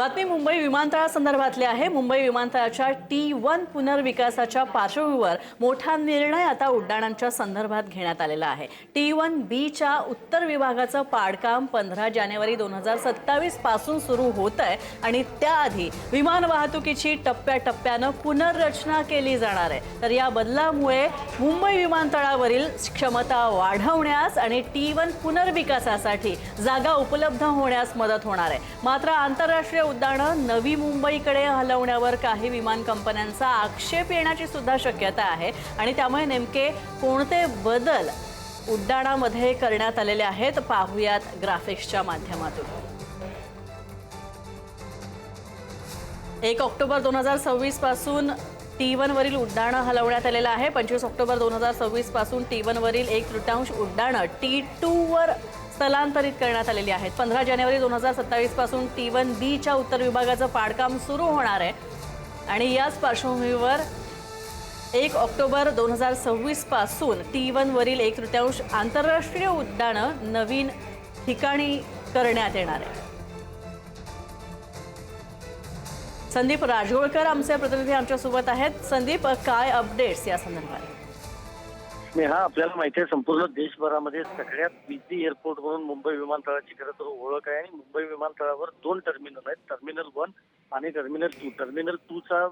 बातमी मुंबई विमानतळासंदर्भातली आहे। मुंबई विमानतळाच्या T1 पुनर्विकासाच्या पार्श्वभूमीवर मोठा निर्णय आता उड्डाणांच्या संदर्भात घेण्यात आलेला आहे। T1B च्या उत्तर विभागाचं पाडकाम 15 जानेवारी 2027 पासून सुरू होतंय आणि त्याआधी विमान वाहतुकीची टप्प्याटप्प्यानं पुनर्रचना केली जाणार आहे। तर या बदलामुळे मुंबई विमानतळावरील क्षमता वाढवण्यास आणि T1 पुनर्विकासासाठी जागा उपलब्ध होण्यास मदत होणार आहे। मात्र आंतरराष्ट्रीय उड्डाणं नवी मुंबईकडे हलवण्यावर काही विमान कंपन्यांचा आक्षेप येण्याची सुद्धा शक्यता आहे आणि त्यामुळे नेमके कोणते बदल उड्डाणामध्ये करण्यात आलेले आहेत पाहूयात ग्राफिक्सच्या माध्यमातून। 1 ऑक्टोबर 2026 पासून T1 वरील उड्डाणं हलवण्यात आलेलं आहे। 25 ऑक्टोबर 2026 पासून T1 वरील 1/3 उड्डाणं T2 वर स्थलांतरित करण्यात आलेली आहेत। 15 जानेवारी 2027 पासून T1B च्या उत्तर विभागाचं पाडकाम सुरू होणार आहे आणि याच पार्श्वभूमीवर 1 ऑक्टोबर 2026 पासून T1 वरील 1/3 आंतरराष्ट्रीय उड्डाणं नवीन ठिकाणी करण्यात येणार आहे। संदीप राजगोळकर आमचे प्रतिनिधी आमच्यासोबत आहेत। संदीप, काय अपडेट्स या संदर्भात? स्नेहा, आपल्याला माहिती आहे संपूर्ण देशभरामध्ये सगळ्यात बिझी एअरपोर्ट म्हणून मुंबई विमानतळाची खरं तर ओळख आहे आणि मुंबई विमानतळावर 2 टर्मिनल आहेत, टर्मिनल 1 आणि टर्मिनल 2। टर्मिनल 2 चा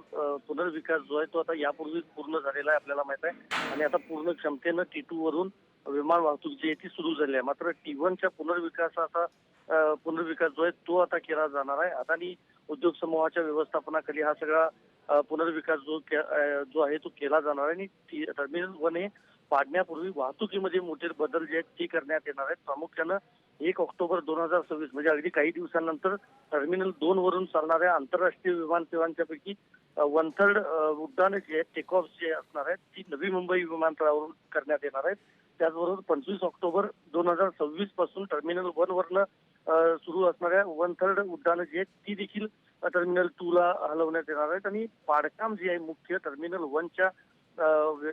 पुनर्विकास जो आहे तो आता यापूर्वीच पूर्ण झालेला आहे आपल्याला माहित आहे आणि आता पूर्ण क्षमतेनं T2 वरून विमान वाहतूक जी आहे ती सुरू झाली आहे। मात्र T1 च्या पुनर्विकास जो आहे तो आता केला जाणार आहे। अदानी उद्योग समूहाच्या व्यवस्थापनाखाली हा सगळा पुनर्विकास जो आहे तो केला जाणार आहे आणि टर्मिनल 1 हे पाडण्यापूर्वी वाहतुकीमध्ये मोठे बदल जे आहेत ते करण्यात येणार आहेत। प्रामुख्यानं 1 ऑक्टोबर 2026 म्हणजे अगदी काही दिवसांनंतर टर्मिनल 2 वरून चालणाऱ्या आंतरराष्ट्रीय विमान सेवांच्या पैकी 1/3 उड्डाणं जे आहेत टेक ऑफ जे असणार आहेत ती नवी मुंबई विमानतळावरून करण्यात येणार आहेत। त्याचबरोबर 25 ऑक्टोबर 2026 पासून टर्मिनल 1 वरनं सुरू असणाऱ्या 1/3 उड्डाणं जी आहेत ती देखील टर्मिनल 2 ला हलवण्यात येणार आहेत आणि पाडकाम जे आहे मुख्य टर्मिनल 1 च्या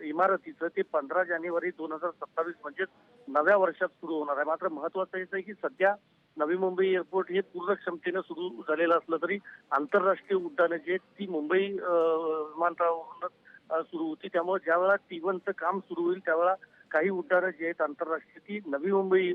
इमारतीचं ते 15 जानेवारी 2027 म्हणजे नव्या वर्षात सुरू होणार आहे। मात्र महत्वाचं हेच आहे की सध्या नवी मुंबई एअरपोर्ट हे पूर्ण क्षमतेनं सुरू झालेलं असलं तरी आंतरराष्ट्रीय उड्डाणं जे आहेत ती मुंबई विमानतळावरून सुरू होती। त्यामुळे ज्यावेळेला T1चं काम सुरू होईल त्यावेळेला काही उड्डाणं जे आहेत आंतरराष्ट्रीय ती नवी मुंबई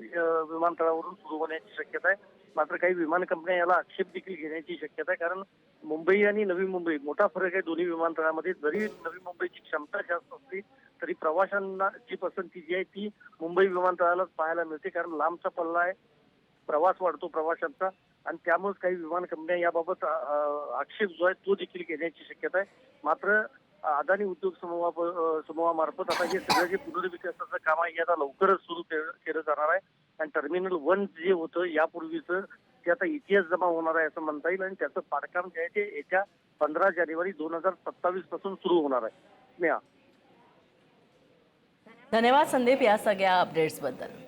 विमानतळावरून सुरू होण्याची शक्यता आहे। मात्र काही विमान कंपन्या याला आक्षेप देखील घेण्याची शक्यता आहे, कारण मुंबई आणि नवी मुंबई मोठा फरक आहे दोन्ही विमानतळामध्ये। जरी नवी मुंबईची क्षमता जास्त असली तरी प्रवाशांना जी पसंती जी आहे ती मुंबई विमानतळालाच पाहायला मिळते, कारण लांबचा पल्ला आहे, प्रवास वाढतो प्रवाशांचा आणि त्यामुळेच काही विमान कंपन्या याबाबत आक्षेप जो आहे तो देखील घेण्याची शक्यता आहे। मात्र अदानी उद्योग समूहामार्फत आता हे सगळं जे पुनर्विकासाचं काम आहे हे आता लवकरच सुरू केलं जाणार आहे आणि टर्मिनल 1 जे होतं यापूर्वीचं ते आता इतिहास जमा होणार आहे असं म्हणता येईल आणि त्याचं पाडकाम जे आहे ते येत्या 15 जानेवारी 2027 पासून सुरू होणार आहे। स्नेहा, धन्यवाद संदीप या सगळ्या अपडेट्स बद्दल।